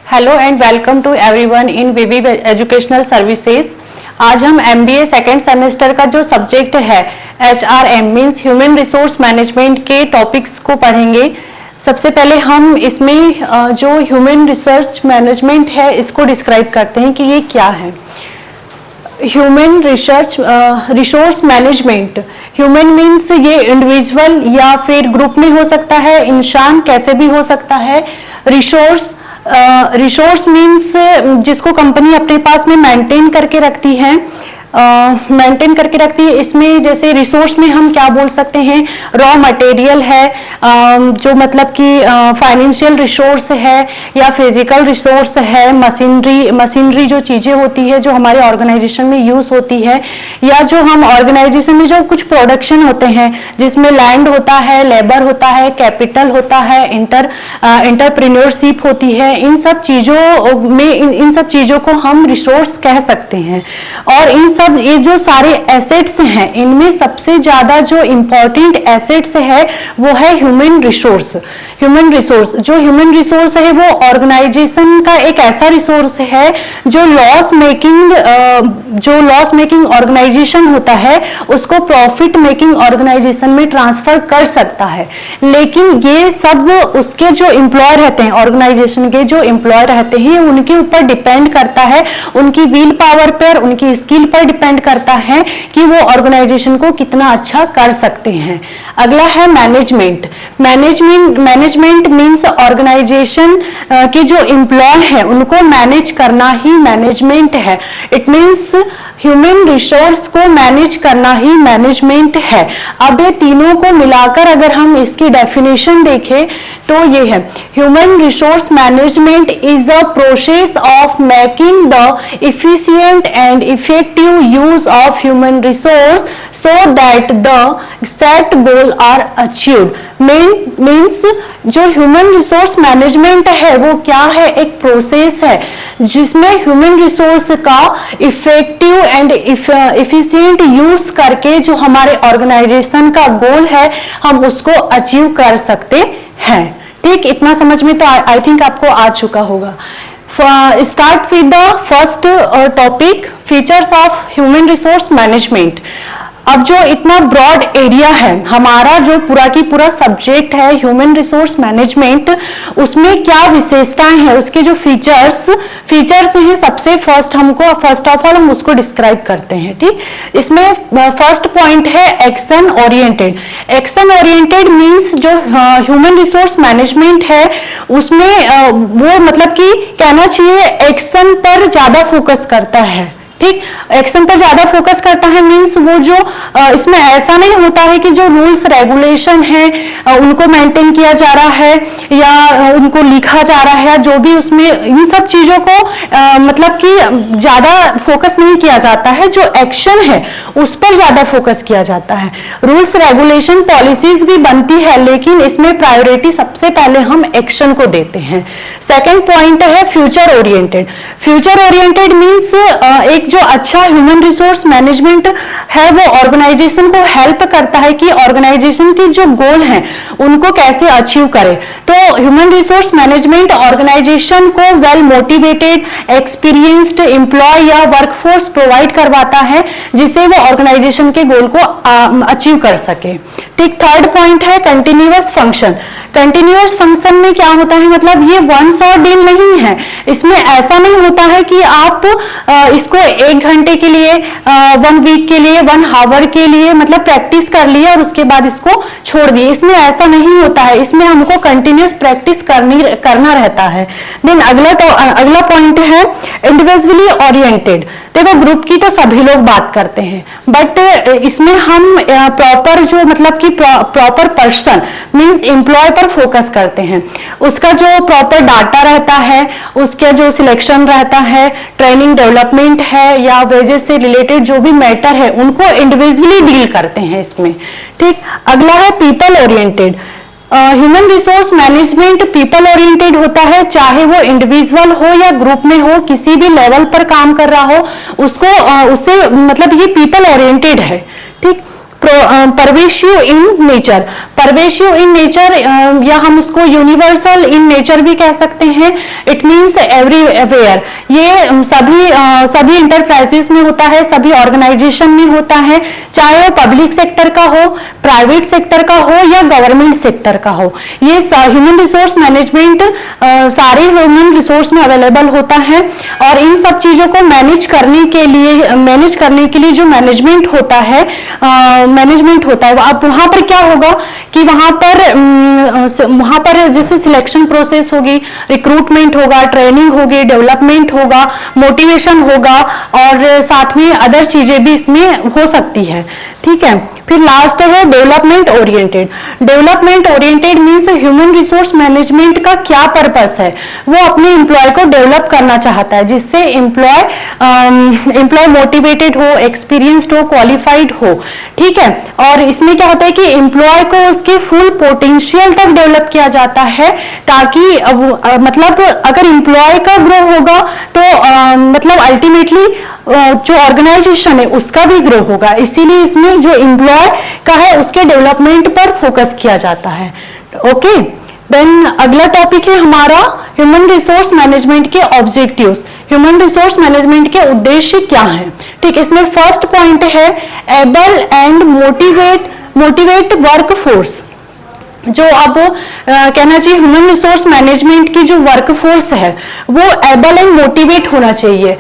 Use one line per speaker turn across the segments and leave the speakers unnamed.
Hello and welcome to everyone in Vividh educational services. आज हम MBA second semester का जो सब्जेक्ट है HRM means human resource management के टॉपिक्स को पढ़ेंगे। सबसे पहले हम इसमें जो ह्यूमन रिसोर्स मैनेजमेंट है इसको डिस्क्राइब करते हैं कि ये क्या है। Human resource management, human means ये इंडिविजुअल या फिर ग्रुप में हो सकता है, इंसान कैसे भी हो सकता है। रिसोर्स मीन्स जिसको कंपनी अपने पास में मेंटेन करके रखती है, इसमें जैसे रिसोर्स में हम क्या बोल सकते हैं, रॉ मटेरियल है, जो मतलब कि फाइनेंशियल रिसोर्स है या फिजिकल रिसोर्स है, मशीनरी जो चीजें होती है जो हमारे ऑर्गेनाइजेशन में यूज होती है, या जो हम ऑर्गेनाइजेशन में जो कुछ प्रोडक्शन होते हैं जिसमें लैंड होता है, लेबर होता है, कैपिटल होता है, एंटरप्रेन्योरशिप होती है। इन सब चीजों को हम रिसोर्स कह सकते हैं। और ये जो सारे एसेट्स हैं इनमें सबसे ज्यादा जो इंपॉर्टेंट एसेट्स है वो है ह्यूमन रिसोर्स। ह्यूमन रिसोर्स है वो ऑर्गेनाइजेशन का एक ऐसा रिसोर्स है जो लॉस मेकिंग ऑर्गेनाइजेशन होता है उसको प्रॉफिट मेकिंग ऑर्गेनाइजेशन में ट्रांसफर कर सकता है। लेकिन ये सब उसके जो एम्प्लॉय रहते हैं, ऑर्गेनाइजेशन के जो एम्प्लॉय रहते हैं उनके ऊपर डिपेंड करता है, उनकी विल पावर पर, उनकी स्किल पर डिपेंड करता है कि वो ऑर्गेनाइजेशन को कितना अच्छा कर सकते हैं। अगला है मैनेजमेंट मीन्स ऑर्गेनाइजेशन के जो एम्प्लॉय है उनको मैनेज करना ही मैनेजमेंट है। इट मीन्स ह्यूमन रिसोर्स को मैनेज करना ही मैनेजमेंट है। अब ये तीनों को मिलाकर अगर हम इसकी डेफिनेशन देखें तो ये है, human resource management is a process of making the efficient and effective use of human resource so that the set goal are achieved। Means जो ह्यूमन रिसोर्स मैनेजमेंट है वो क्या है, एक प्रोसेस है जिसमें ह्यूमन रिसोर्स का इफेक्टिव एंड इफिशिएंट यूज करके जो हमारे ऑर्गेनाइजेशन का गोल है हम उसको अचीव कर सकते हैं। ठीक, इतना समझ में तो आई थिंक आपको आ चुका होगा। Start with the first topic, features of human resource management. अब जो इतना ब्रॉड एरिया है हमारा, जो पूरा की पूरा सब्जेक्ट है ह्यूमन रिसोर्स मैनेजमेंट, उसमें क्या विशेषताएं हैं, उसके जो फीचर्स हैं, सबसे फर्स्ट ऑफ ऑल हम उसको डिस्क्राइब करते हैं। ठीक, इसमें फर्स्ट पॉइंट है एक्शन ओरिएंटेड मींस जो ह्यूमन रिसोर्स मैनेजमेंट है उसमें वो मतलब कि कहना चाहिए एक्शन पर ज्यादा फोकस करता है। ठीक, एक्शन पर ज्यादा फोकस करता है मींस वो जो इसमें ऐसा नहीं होता है कि जो रूल्स रेगुलेशन है उनको मेंटेन किया जा रहा है या उनको लिखा जा रहा है, जो भी उसमें इन सब चीजों को मतलब कि ज्यादा फोकस नहीं किया जाता है। जो एक्शन है उस पर ज्यादा फोकस किया जाता है। रूल्स रेगुलेशन पॉलिसीज भी बनती है लेकिन इसमें प्रायोरिटी सबसे पहले हम एक्शन को देते हैं। सेकेंड पॉइंट है फ्यूचर ओरिएंटेड मींस एक जो अच्छा ह्यूमन रिसोर्स मैनेजमेंट है वो ऑर्गेनाइजेशन को हेल्प करता है कि ऑर्गेनाइजेशन की जो गोल हैं उनको कैसे अचीव करे। तो ह्यूमन रिसोर्स मैनेजमेंट ऑर्गेनाइजेशन को वेल मोटिवेटेड एक्सपीरियंस्ड एम्प्लॉय या वर्कफोर्स प्रोवाइड करवाता है जिससे वो ऑर्गेनाइजेशन के गोल को अचीव कर सके। ठीक, थर्ड पॉइंट है कंटिन्यूअस फंक्शन में क्या होता है, मतलब ये वन शॉट डील नहीं है। इसमें ऐसा नहीं होता है कि आप इसको 1 घंटे के लिए, 1 वीक के लिए, 1 आवर के लिए मतलब प्रैक्टिस कर लिया और उसके बाद इसको छोड़ दिए। इसमें ऐसा नहीं होता है, इसमें हमको कंटिन्यूअस प्रैक्टिस करना रहता है। देन अगला पॉइंट है इंडिविजुअली ओरिएंटेड। देखो, ग्रुप की तो सभी लोग बात करते हैं बट इसमें हम प्रॉपर जो मतलब कि प्रॉपर पर्सन मींस एम्प्लॉय पर फोकस करते हैं। उसका जो प्रॉपर डाटा रहता है, उसका जो सिलेक्शन रहता है, ट्रेनिंग डेवलपमेंट है या वेजेस से रिलेटेड जो भी मैटर है उनको इंडिविजुअली डील करते हैं इसमें। ठीक, अगला है people oriented. Human resource management people oriented होता है, चाहे वो इंडिविजुअल हो या ग्रुप में हो, किसी भी लेवल पर काम कर रहा हो उसको उससे मतलब ये पीपल ओरिएंटेड है। ठीक, परवेशिव इन नेचर, परवेशिव इन नेचर या हम उसको यूनिवर्सल इन नेचर भी कह सकते हैं। इट मीन्स एवरीवेयर, ये सभी इंटरप्राइजेस में होता है, सभी ऑर्गेनाइजेशन में होता है, चाहे वो पब्लिक सेक्टर का हो, प्राइवेट सेक्टर का हो या गवर्नमेंट सेक्टर का हो। ये ह्यूमन रिसोर्स मैनेजमेंट सारे ह्यूमन रिसोर्स में अवेलेबल होता है और इन सब चीजों को मैनेज करने के लिए जो मैनेजमेंट होता है अब वहां पर क्या होगा कि वहां पर जैसे सिलेक्शन प्रोसेस होगी, रिक्रूटमेंट होगा, ट्रेनिंग होगी, डेवलपमेंट होगा, मोटिवेशन होगा और साथ में अदर चीजें भी इसमें हो सकती है। ठीक है, फिर लास्ट है development oriented. Development oriented means human resource management का क्या पर्पस है, वो अपने एम्प्लॉय को डेवलप करना चाहता है जिससे एम्प्लॉय मोटिवेटेड हो, एक्सपीरियंस्ड हो, क्वालिफाइड हो। ठीक है, और इसमें क्या होता है कि एम्प्लॉय को उसके फुल पोटेंशियल तक डेवलप किया जाता है ताकि मतलब अगर एम्प्लॉय का ग्रो होगा तो मतलब अल्टीमेटली जो ऑर्गेनाइजेशन है उसका भी ग्रो होगा। इसीलिए इसमें जो एम्प्लॉय का है उसके डेवलपमेंट पर फोकस किया जाता है। ओके, देन अगला टॉपिक है हमारा ह्यूमन रिसोर्स मैनेजमेंट के ऑब्जेक्टिव्स। ह्यूमन रिसोर्स मैनेजमेंट के उद्देश्य क्या हैं? ठीक, इसमें फर्स्ट पॉइंट है able and motivate work force. जो अब कहना चाहिए ह्यूमन रिसोर्स मैनेजमेंट की जो वर्कफोर्स है वो एबल एंड मोटिवेट होना चाहिए।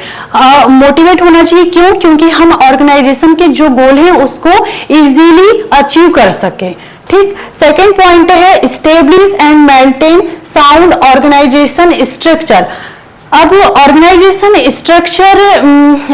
मोटिवेट होना चाहिए क्यों? क्योंकि हम ऑर्गेनाइजेशन के जो गोल हैं उसको इजीली अचीव कर सके। ठीक, सेकेंड पॉइंट है establish and maintain sound organization structure. अब ऑर्गेनाइजेशन स्ट्रक्चर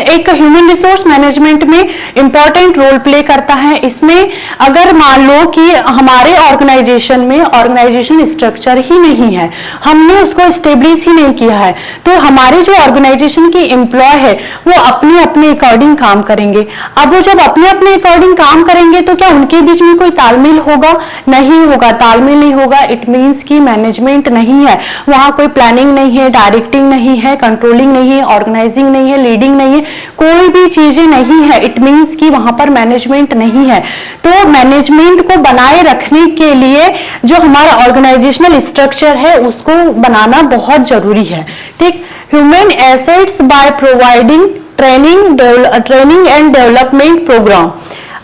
एक ह्यूमन रिसोर्स मैनेजमेंट में इंपॉर्टेंट रोल प्ले करता है। इसमें अगर मान लो कि हमारे ऑर्गेनाइजेशन में ऑर्गेनाइजेशन स्ट्रक्चर ही नहीं है, हमने उसको स्टेब्लिश ही नहीं किया है, तो हमारे जो ऑर्गेनाइजेशन के एम्प्लॉय है वो अपने अपने अकॉर्डिंग काम करेंगे। अब वो जब अपने अपने अकॉर्डिंग काम करेंगे तो क्या उनके बीच में कोई तालमेल होगा? नहीं होगा, तालमेल नहीं होगा। इट मीन्स की मैनेजमेंट नहीं है, वहां कोई प्लानिंग नहीं है, डायरेक्टिंग नहीं है, कंट्रोलिंग नहीं है, ऑर्गेनाइजिंग नहीं है, लीडिंग नहीं है, कोई भी चीजें नहीं है। इट मींस कि वहां पर मैनेजमेंट नहीं है। तो मैनेजमेंट को बनाए रखने के लिए जो हमारा ऑर्गेनाइजेशनल स्ट्रक्चर है उसको बनाना बहुत जरूरी है। ठीक, human assets by providing training and development programme.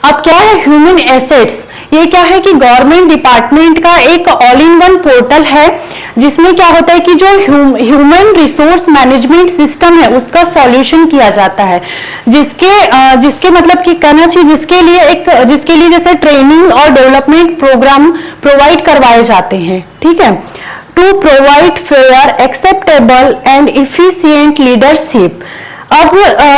अब क्या है ह्यूमन एसेट्स? ये क्या है कि गवर्नमेंट डिपार्टमेंट का एक ऑल इन वन पोर्टल है जिसमें क्या होता है कि जो ह्यूमन रिसोर्स मैनेजमेंट सिस्टम है उसका सॉल्यूशन किया जाता है, जिसके मतलब कि कहना चाहिए जिसके लिए जैसे ट्रेनिंग और डेवलपमेंट प्रोग्राम प्रोवाइड करवाए जाते हैं। ठीक है, to provide fair, acceptable and efficient leadership. अब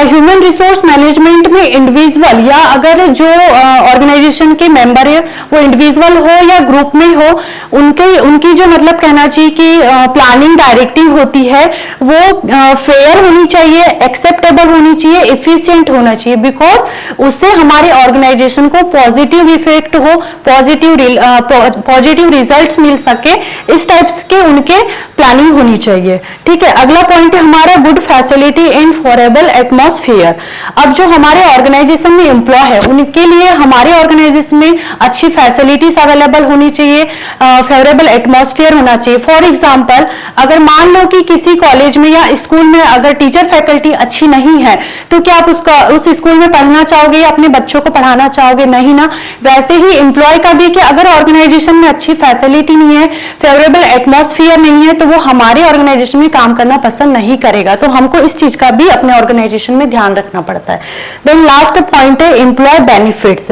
ह्यूमन रिसोर्स मैनेजमेंट में इंडिविजुअल या अगर जो ऑर्गेनाइजेशन के मेंबर है वो इंडिविजुअल हो या ग्रुप में हो, उनकी जो मतलब कहना चाहिए कि प्लानिंग डायरेक्टिव होती है वो फेयर होनी चाहिए, एक्सेप्टेबल होनी चाहिए, इफिशिएंट होना चाहिए। बिकॉज उससे हमारे ऑर्गेनाइजेशन को पॉजिटिव इफेक्ट हो, पॉजिटिव रिजल्ट्स मिल सके, इस टाइप्स के उनके प्लानिंग होनी चाहिए। ठीक है, अगला पॉइंट है हमारा good facility and favourable atmosphere. अब जो हमारे ऑर्गेनाइजेशन में एम्प्लॉय है उनके लिए हमारे ऑर्गेनाइजेशन में अच्छी फैसिलिटीज अवेलेबल होनी चाहिए, फेवरेबल एटमॉस्फेयर होना चाहिए। फॉर एग्जांपल, अगर मान लो कि किसी कॉलेज में या स्कूल में अगर टीचर फैकल्टी अच्छी नहीं है तो क्या आप उस स्कूल में पढ़ना चाहोगे या अपने बच्चों को पढ़ाना चाहोगे? नहीं ना। वैसे ही एम्प्लॉय का भी कि अगर ऑर्गेनाइजेशन में अच्छी फैसिलिटी नहीं है, फेवरेबल एटमॉस्फेयर नहीं है, तो वो हमारे ऑर्गेनाइजेशन में काम करना पसंद नहीं करेगा। तो हमको इस चीज का भी अपने ऑर्गेनाइजेशन में ध्यान रखना पड़ता है। देन लास्ट पॉइंट है एम्प्लॉय बेनिफिट्स।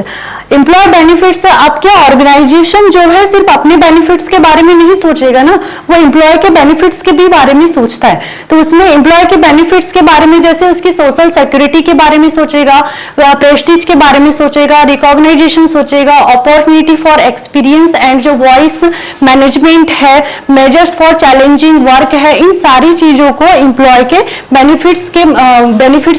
एम्प्लॉय बेनिफिट्स, अब क्या ऑर्गेनाइजेशन जो है सिर्फ अपने बेनिफिट्स के बारे में नहीं सोचेगा ना, वो एम्प्लॉय के बेनिफिट्स के भी बारे में सोचता है। तो उसमें एम्प्लॉय के बेनिफिट्स के बारे में जैसे उसकी सोशल सिक्योरिटी के बारे में सोचेगा, प्रेस्टीज के बारे में सोचेगा, रिकॉग्नाइजेशन सोचेगा, अपॉर्चुनिटी फॉर एक्सपीरियंस एंड जो वॉइस मैनेजमेंट है, मेजर्स फॉर चैलेंजिंग वर्क है, इन सारी चीजों को एम्प्लॉय के बेनिफिट्स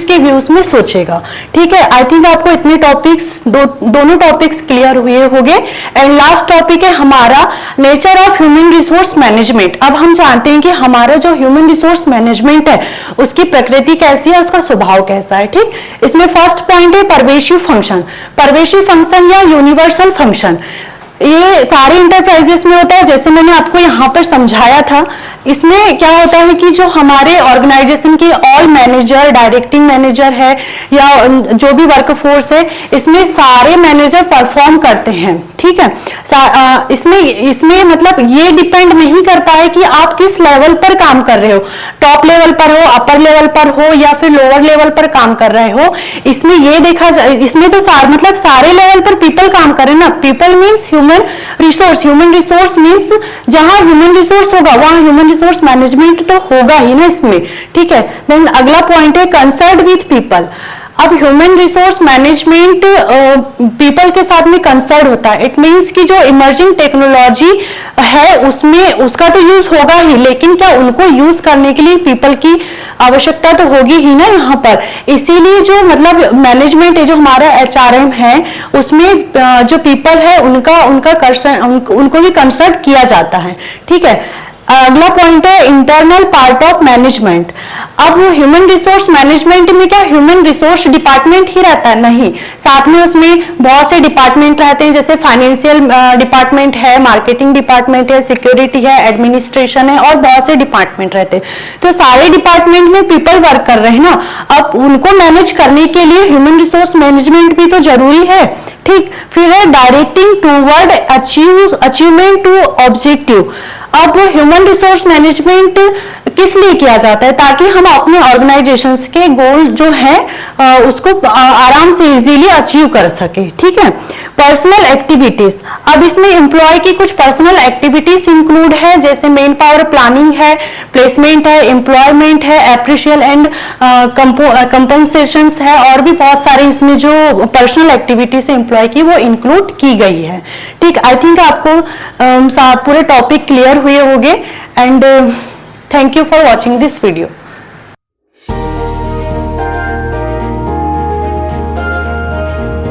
के व्यूज में सोचेगा। ठीक है, आई थिंक आपको इतने टॉपिक्स दोनों टॉपिक्स क्लियर हुए होंगे। एंड लास्ट टॉपिक है हमारा nature of human resource management. अब हम जानते हैं कि हमारा जो ह्यूमन रिसोर्स मैनेजमेंट है उसकी प्रकृति कैसी है, उसका स्वभाव कैसा है। ठीक, इसमें फर्स्ट पॉइंट है परवेसिव फंक्शन। परवेसिव फंक्शन या यूनिवर्सल फंक्शन ये सारे इंटरप्राइजेस में होता है, जैसे मैंने आपको यहाँ पर समझाया था। इसमें क्या होता है कि जो हमारे ऑर्गेनाइजेशन के ऑल मैनेजर, डायरेक्टिंग मैनेजर है या जो भी वर्क फोर्स है, इसमें सारे मैनेजर परफॉर्म करते हैं। ठीक है, इसमें मतलब ये डिपेंड नहीं करता है कि आप किस लेवल पर काम कर रहे हो, टॉप लेवल पर हो, अपर लेवल पर हो या फिर लोअर लेवल पर काम कर रहे हो। इसमें ये देखा जाए, इसमें तो मतलब सारे लेवल पर पीपल काम कर रहे हैं ना। People means human resource, human resource means जहां ह्यूमन रिसोर्स होगा वहां ह्यूमन रिसोर्स मैनेजमेंट तो होगा ही ना इसमें। ठीक है, देन अगला पॉइंट है कंसर्न विथ पीपल। अब ह्यूमन रिसोर्स मैनेजमेंट पीपल के साथ में कंसर्न होता है। इट मीन्स कि जो इमर्जिंग टेक्नोलॉजी है उसमें उसका तो यूज होगा ही, लेकिन क्या उनको यूज करने के लिए पीपल की आवश्यकता तो होगी ही ना यहाँ पर। इसीलिए जो मतलब मैनेजमेंट है, जो हमारा HRM है, उसमें जो पीपल है उनको भी कंसल्ट किया जाता है। ठीक है, अगला पॉइंट है इंटरनल पार्ट ऑफ मैनेजमेंट। अब ह्यूमन रिसोर्स मैनेजमेंट में क्या ह्यूमन रिसोर्स डिपार्टमेंट ही रहता है? नहीं, साथ में उसमें बहुत से डिपार्टमेंट रहते हैं, जैसे फाइनेंशियल डिपार्टमेंट है, मार्केटिंग डिपार्टमेंट है, सिक्योरिटी है, एडमिनिस्ट्रेशन है और बहुत से डिपार्टमेंट रहते हैं। तो सारे डिपार्टमेंट में पीपल वर्क कर रहे हैं ना। अब उनको मैनेज करने के लिए ह्यूमन रिसोर्स मैनेजमेंट भी तो जरूरी है। ठीक, फिर है directing toward achievement to objective. अब ह्यूमन रिसोर्स मैनेजमेंट किस लिए किया जाता है? ताकि हम अपने ऑर्गेनाइजेशंस के गोल जो है उसको आराम से इजीली अचीव कर सके। ठीक है, पर्सनल एक्टिविटीज। अब इसमें एम्प्लॉय की कुछ पर्सनल एक्टिविटीज इंक्लूड है, जैसे मेन पावर प्लानिंग है, प्लेसमेंट है, एम्प्लॉयमेंट है, अप्रिशियल एंड कंपनसेशंस है और भी बहुत सारे इसमें जो पर्सनल एक्टिविटीज है एम्प्लॉय की वो इंक्लूड की गई है। ठीक, आई थिंक आपको पूरे टॉपिक क्लियर हुए होंगे and thank you for watching this video.